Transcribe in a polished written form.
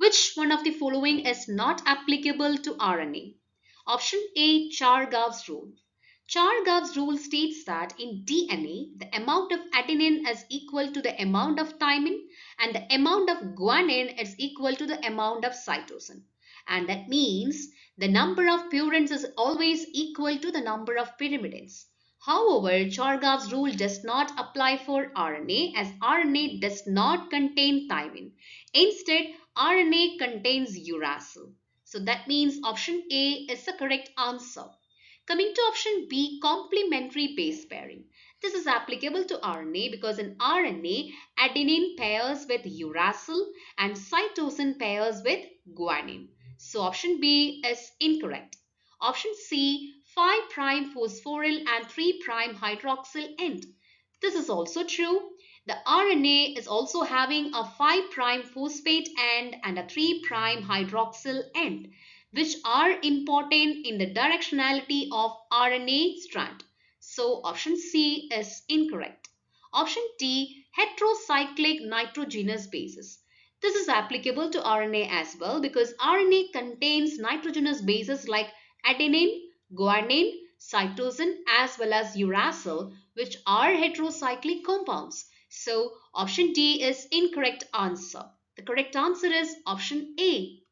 Which one of the following is not applicable to RNA? Option A, Chargaff's rule. Chargaff's rule states that in DNA, the amount of adenine is equal to the amount of thymine and the amount of guanine is equal to the amount of cytosine. And that means the number of purines is always equal to the number of pyrimidines. However, Chargaff's rule does not apply for RNA as RNA does not contain thymine. Instead, RNA contains uracil. So that means option A is the correct answer. Coming to option B, complementary base pairing. This is applicable to RNA because in RNA, adenine pairs with uracil and cytosine pairs with guanine. So option B is incorrect. Option C, 5' phosphoryl and 3' hydroxyl end. This is also true. The RNA is also having a 5' phosphate end and a 3' hydroxyl end, which are important in the directionality of RNA strand. So option C is incorrect. Option D, heterocyclic nitrogenous bases. This is applicable to RNA as well because RNA contains nitrogenous bases like adenine, guanine, cytosine as well as uracil, which are heterocyclic compounds. So option D is incorrect answer. The correct answer is option A.